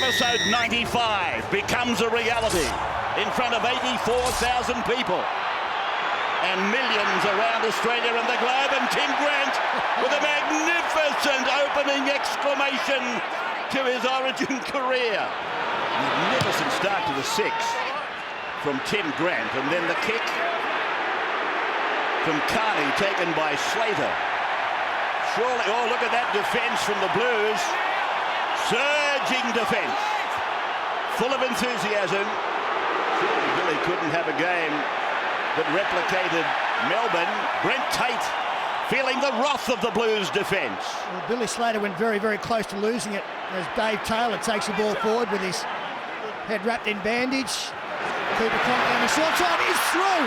Episode 95 becomes a reality in front of 84,000 people and millions around Australia and the globe, and Tim Grant with a magnificent opening exclamation to his Origin career. Magnificent start to the six from Tim Grant, and then the kick from Carney taken by Slater. Surely, oh, look at that defence from the Blues. Surging defence, full of enthusiasm. Surely Billy couldn't have a game that replicated Melbourne. Brent Tate feeling the wrath of the Blues defence. Well, Billy Slater went very, very close to losing it as Dave Taylor takes the ball forward with his head wrapped in bandage. Cooper Cronk down the short side, he's through.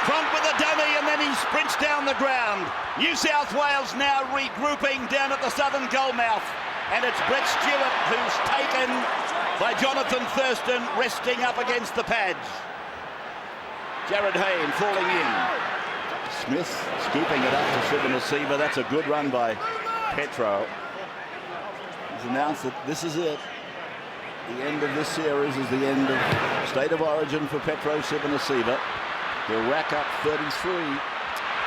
Cronk with a dummy, and then he sprints down the ground. New South Wales now regrouping down at the southern goalmouth. And it's Brett Stewart who's taken by Jonathan Thurston, resting up against the pads. Jared Hayne falling in. Smith scooping it up to Sivanasiva. That's a good run by Petro. He's announced that this is it. The end of this series is the end of State of Origin for Petro Sivanasiva. He'll rack up 33.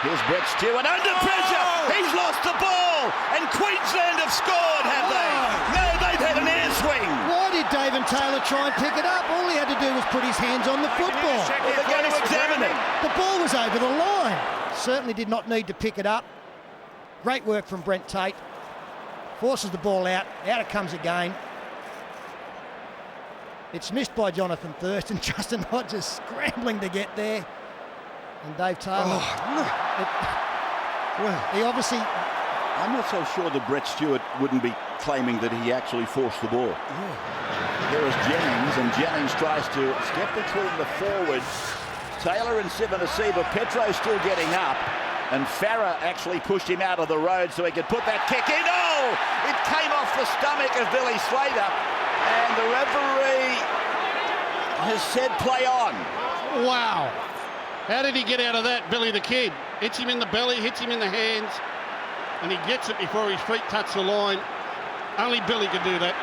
Here's Brett Stewart under pressure. He's lost the ball, and Queensland have scored, have they? No, they've had an air swing. Why did David Taylor try and pick it up? All he had to do was put his hands on the football. Well, they're going to examine it. The ball was over the line. Certainly did not need to pick it up. Great work from Brent Tate. Forces the ball out. Out it comes again. It's missed by Jonathan Thurston. Justin Hodges scrambling to get there. And Dave Taylor. He obviously... I'm not so sure that Brett Stewart wouldn't be claiming that he actually forced the ball. There is Jennings, and Jennings tries to step between the forwards. Taylor and Sivanasiva. Petro still getting up, and Farah actually pushed him out of the road so he could put that kick in. Oh! It came off the stomach of Billy Slater, and the referee has said play on. Wow. How did he get out of that, Billy the Kid? Hits him in the belly, hits him in the hands, and he gets it before his feet touch the line. Only Billy could do that.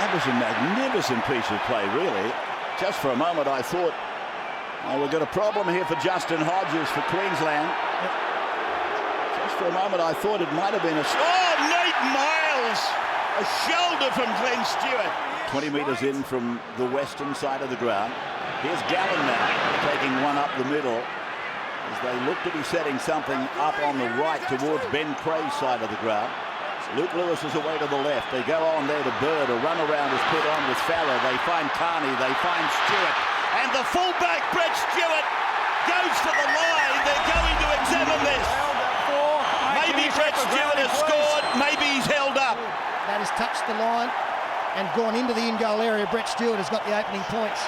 That was a magnificent piece of play, really. Just for a moment, I thought, oh, we've got a problem here for Justin Hodges for Queensland. Just for a moment, I thought it might have been a... Oh, Nate Miles! A shoulder from Glenn Stewart. 20 metres in from the western side of the ground. Here's Gallen now, taking one up the middle as they look to be setting something up on the right towards Ben Cray's side of the ground. Luke Lewis is away to the left. They go on there to Bird. A run around is put on with Farah. They find Carney. They find Stewart. And the fullback, Brett Stewart, goes for the line. They're going to examine this. Maybe Brett Stewart has scored. Maybe he's held up. That has touched the line and gone into the in-goal area. Brett Stewart has got the opening points.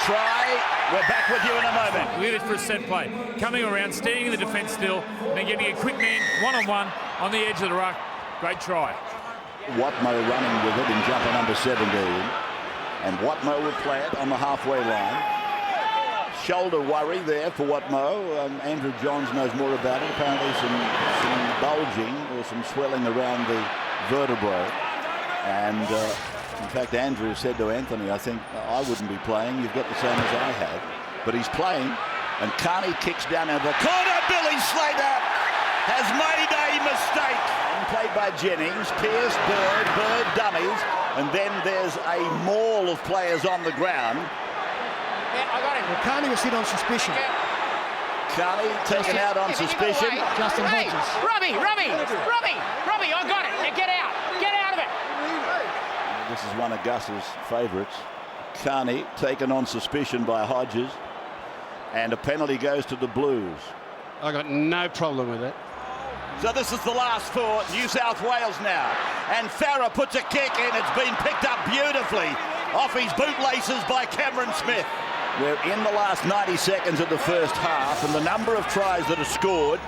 Try. We're back with you in a moment. Look at it for a set play. Coming around, standing in the defence still, and then getting a quick man one-on-one on the edge of the ruck. Great try. Watmo running with it in jumper number 17. And Watmo will play it on the halfway line. Shoulder worry there for Watmo. Andrew Johns knows more about it. Apparently some bulging or some swelling around the vertebrae. And in fact, Andrew said to Anthony, I think I wouldn't be playing. You've got the same as I had. But he's playing. And Carney kicks down into the corner. Billy Slater has made a mistake. Played by Jennings, Pearce, Bird dummies. And then there's a maul of players on the ground. Yeah, I got him. Well, Carney was hit on suspicion. Carney taken out on suspicion. Justin Hodges. Rugby, I got it. Now get out of it. This is one of Gus's favourites. Carney taken on suspicion by Hodges. And a penalty goes to the Blues. I got no problem with it. So this is the last for New South Wales now. And Farah puts a kick in. It's been picked up beautifully off his bootlaces by Cameron Smith. We're in the last 90 seconds of the first half, and the number of tries that are scored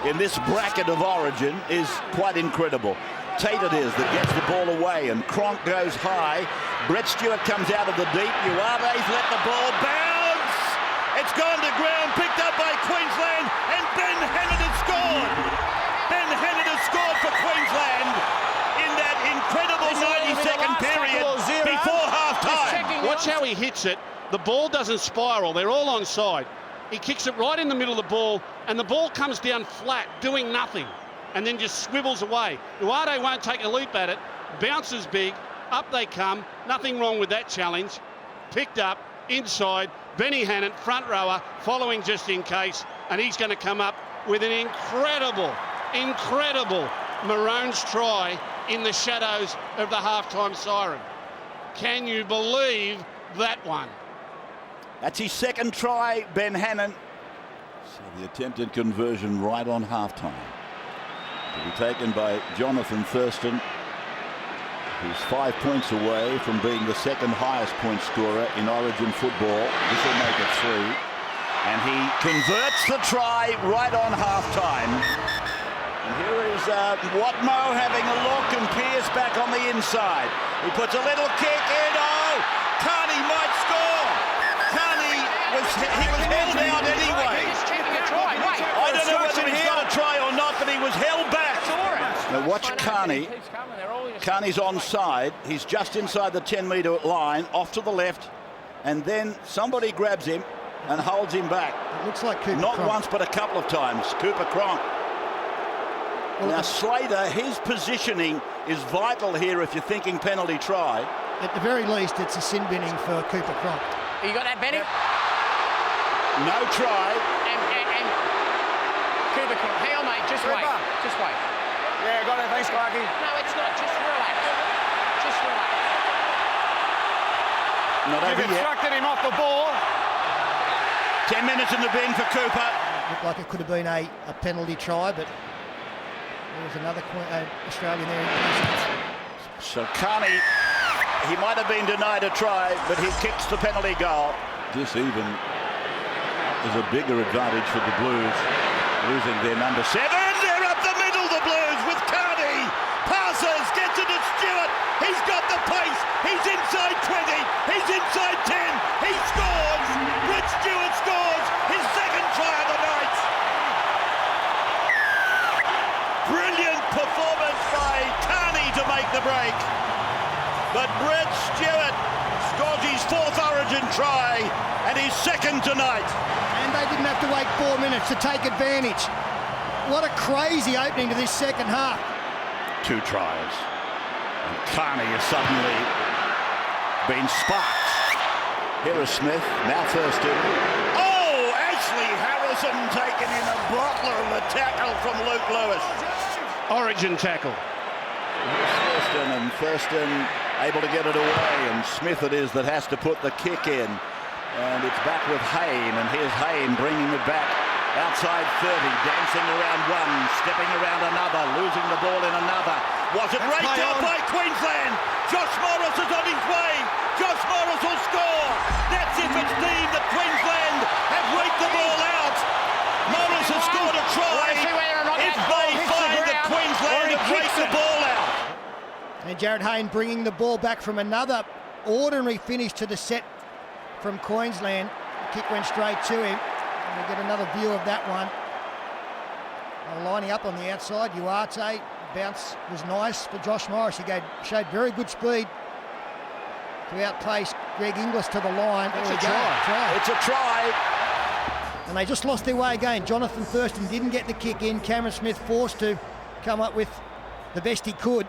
in this bracket of Origin is quite incredible. Tate it is that gets the ball away, and Cronk goes high. Brett Stewart comes out of the deep. Uave's let the ball bounce. It's gone to ground, picked up by Queensland, and Ben Hennett has scored. Ben Hennett has scored for Queensland in that incredible watch how he hits it. The ball doesn't spiral. They're all onside. He kicks it right in the middle of the ball, and the ball comes down flat, doing nothing, and then just swivels away. Duarte won't take a leap at it. Bounces big. Up they come. Nothing wrong with that challenge. Picked up, inside. Benny Hannon, front rower, following just in case, and he's going to come up with an incredible Maroons try in the shadows of the halftime siren. Can you believe that one? That's his second try, Ben Hannon. So the attempted conversion right on halftime to be taken by Jonathan Thurston, who's 5 points away from being the second highest point scorer in Origin football. This will make it 3. And he converts the try right on halftime. And here is Watmo having a look, and Pearce back on the inside. He puts a little kick in. Oh, Carney might score. Carney was held out anyway. I don't know whether he's got a try or not, but he was held back. Now watch Carney. Carney's onside. He's just inside the 10-metre line, off to the left, and then somebody grabs him and holds him back. It looks like Cooper Not Cronk. once, but a couple of times. Cooper Cronk. Well, now Slater, his positioning is vital here if you're thinking penalty try. At the very least, it's a sin binning for Cooper Cronk. You got that, Benny? No try. And Cooper Cronk. Hang on, mate. Just wait. Just wait. Yeah, got it. Thanks, Clarky. No, it's not. Just relax. Just relax. Not over You've yet. instructed him off the ball. 10 minutes in the bin for Cooper. Looked like it could have been a penalty try, but there was another Australian there. So Carney, he might have been denied a try, but he kicks the penalty goal. This even is a bigger advantage for the Blues, losing their number 7. They're up the middle, the Blues, with Carney. Passes, gets it to Stewart. He's got the pace. He's inside 20. He's inside 10. He scores. Rich Stewart scores his second try of the night. Brilliant performance by Carney to make the break. But Brett Stewart scores his 4th Origin try and his second tonight. And they didn't have to wait 4 minutes to take advantage. What a crazy opening to this second half. 2 tries. And Carney has suddenly been sparked. Here is Smith, now Thurston. Oh, Ashley Harrison taken in a bottler of the tackle from Luke Lewis. Origin tackle. Thurston, and Thurston able to get it away, and Smith it is that has to put the kick in. And it's back with Hayne, and here's Hayne bringing it back outside 30, dancing around one, stepping around another, losing the ball in another. Was it raked out by Queensland? Josh Morris is on his way. Josh Morris will score. That's if it's deemed that Queensland have raked the ball out. Morris has scored a try. If they find that Queensland have raked the ball out. And Jared Hayne bringing the ball back from another ordinary finish to the set from Queensland. The kick went straight to him. And we get another view of that one. Lining up on the outside, Duarte. Bounce was nice for Josh Morris. He showed very good speed to outpace Greg Inglis to the line. It's a try. It's a try. And they just lost their way again. Jonathan Thurston didn't get the kick in. Cameron Smith forced to come up with the best he could.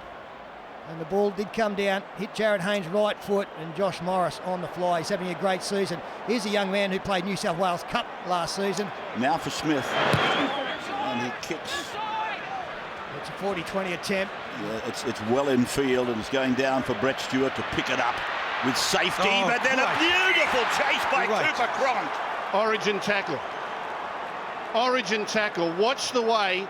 And the ball did come down, hit Jared Hayne's right foot, and Josh Morris on the fly. He's having a great season. Here's a young man who played New South Wales Cup last season. Now for Smith. And he kicks. It's a 40-20 attempt. Yeah, it's well in field, and it's going down for Brett Stewart to pick it up with safety. But then a beautiful chase by Cooper Cronk. Origin tackle. Origin tackle. Watch the way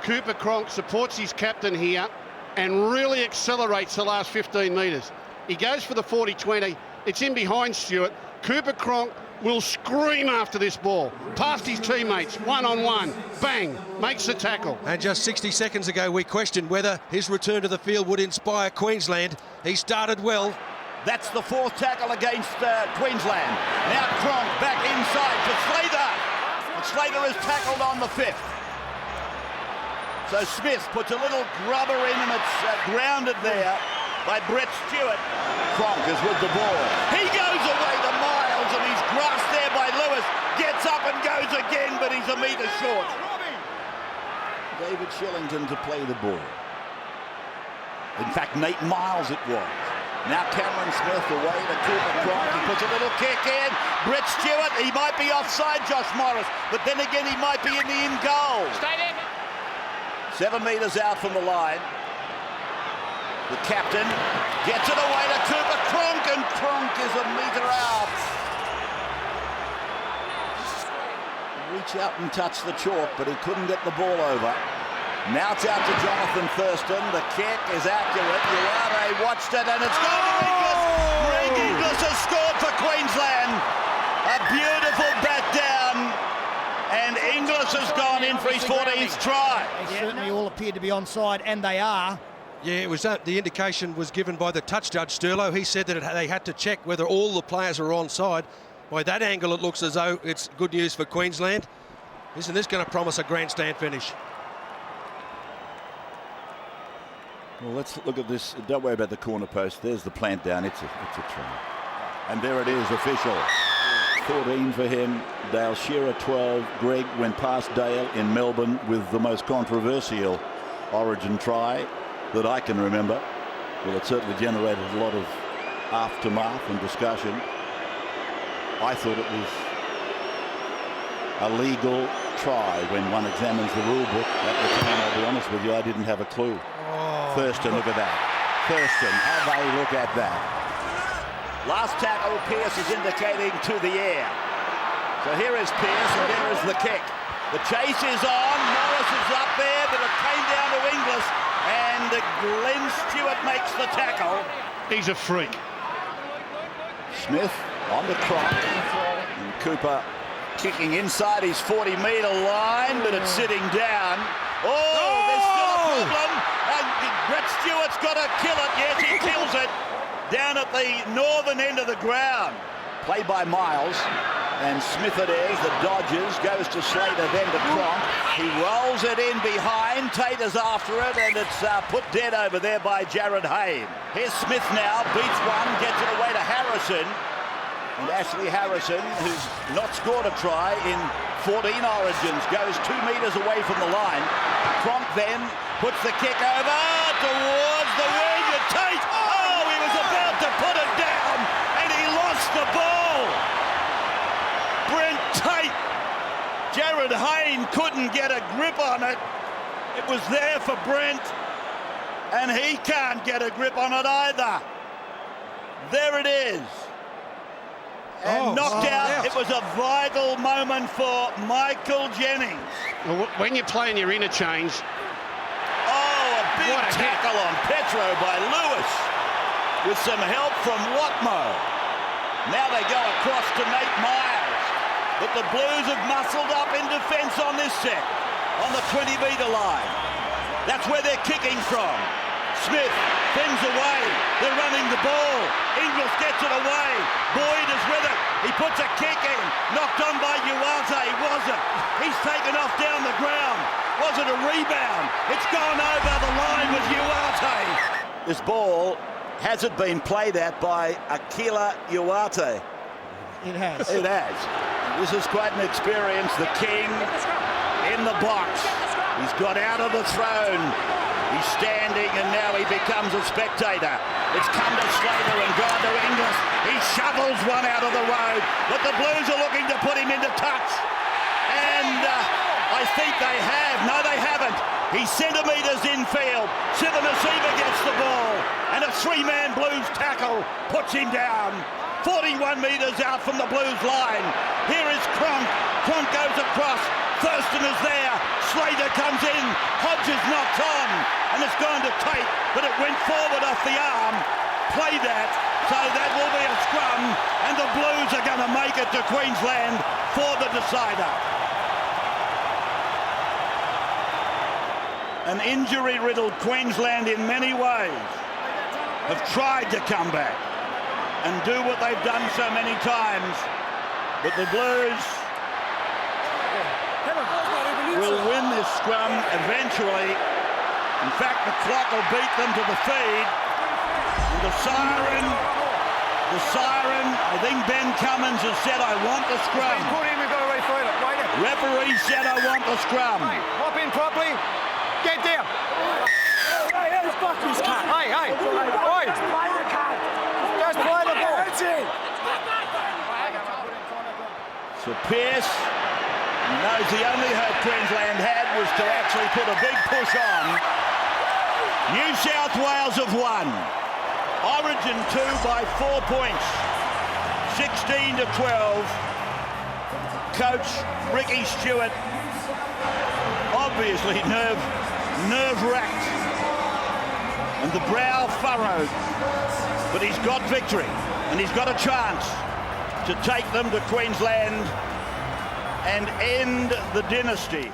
Cooper Cronk supports his captain here and really accelerates the last 15 metres. He goes for the 40-20. It's in behind Stewart. Cooper Cronk will scream after this ball. Past his teammates, one-on-one. Bang, makes the tackle. And just 60 seconds ago, we questioned whether his return to the field would inspire Queensland. He started well. That's the 4th tackle against Queensland. Now Cronk back inside for Slater. And Slater is tackled on the 5th. So Smith puts a little grubber in, and it's grounded there by Brett Stewart. Cronk is with the ball. He goes away to Miles, and he's grasped there by Lewis. Gets up and goes again, but he's a metre short. David Shillington to play the ball. In fact, Nate Miles it was. Now Cameron Smith away to Cooper Cronk. He puts a little kick in. Brett Stewart, he might be offside, Josh Morris, but then again he might be in the in goal. Stay there. 7 metres out from the line. The captain gets it away to Cooper Cronk, and Cronk is a metre out. Reach out and touch the chalk, but he couldn't get the ball over. Now it's out to Jonathan Thurston. The kick is accurate. Uarte watched it, and it's gone to Inglis. Greg Inglis has scored for Queensland. A beautiful bat down, and Inglis has gone in for his 14th try. They certainly all appeared to be onside, and they are. Yeah, it was the indication was given by the touch judge, Sturlo. He said that they had to check whether all the players are onside. By that angle, it looks as though it's good news for Queensland. Isn't this going to promise a grandstand finish? Well, let's look at this. Don't worry about the corner post. There's the plant down. It's a try. And there it is, official. 14 for him. Dale Shearer 12. Greg went past Dale in Melbourne with the most controversial Origin try that I can remember. Well, it certainly generated a lot of aftermath and discussion. I thought it was a legal try when one examines the rule book. At the time, I'll be honest with you, I didn't have a clue. Thurston, look at that. Thurston, have a look at that. Last tackle, Pearce is indicating to the air. So here is Pearce, and there is the kick. The chase is on. Morris is up there, but it came down to Inglis, and Glenn Stewart makes the tackle. He's a freak. Smith on the Cronk, and Cooper kicking inside his 40-metre line, but it's sitting down. Oh, there's still a problem, and Brett Stewart's got to kill it. Yes, he kills it down at the northern end of the ground. Played by Miles, and Smith it is, the Dodgers, goes to Slater, then to Cronk. He rolls it in behind, Tater's after it, and it's put dead over there by Jared Hayne. Here's Smith now, beats one, gets it away to Harrison. And Ashley Harrison, who's not scored a try in 14 Origins, goes 2 metres away from the line. Cronk then puts the kick over towards the wing of Tate. Oh, he was about to put it down, and he lost the ball. Brent Tate. Jared Hayne couldn't get a grip on it. It was there for Brent, and he can't get a grip on it either. There it is. And knocked out. It was a vital moment for Michael Jennings. Well, when you're playing your interchange. Oh, a big tackle on Petro by Lewis with some help from Watmo. Now they go across to Nate Miles. But the Blues have muscled up in defence on this set, on the 20-metre line. That's where they're kicking from. Smith things away. They're running the ball. Inglis gets it away. Boyd is with it. He puts a kick in. Knocked on by Uarte. Was it? He's taken off down the ground. Was it a rebound? It's gone over the line with Uarte. This ball hasn't been played at by Akila Uarte. It has. It has. This is quite an experience. The king in the box. He's got out of the throne. He's standing, and now he becomes a spectator. It's come to Slater and gone to Inglis. He shovels one out of the road, but the Blues are looking to put him into touch. And I think they have. No, they haven't. He's centimetres infield. Sivanasiva gets the ball, and a 3-man Blues tackle puts him down. 41 metres out from the Blues line. Here is Cronk. Cronk goes across. Thurston is there. Slater comes in. Hodges knocks on. And it's gone to Tate, but it went forward off the arm. Play that. So that will be a scrum. And the Blues are going to make it to Queensland for the decider. An injury-riddled Queensland in many ways have tried to come back and do what they've done so many times, but the Blues will win this scrum eventually. In fact, the clock will beat them to the feed. the siren. I think Ben Cummins has said, I want the scrum. Put him, we've got to referee it. Wait it. Referee said, I want the scrum. Hey, hop in properly. Get down. Hey, who's fucked this cut? Hey, hey. Oi. Just play the ball. That's it. So Pearce knows the only hope Queensland had was to actually put a big push on. New South Wales have won. Origin 2 by 4 points. 16-12. Coach Ricky Stewart obviously nerve-wracked and the brow furrowed. But he's got victory and he's got a chance to take them to Queensland and end the dynasty.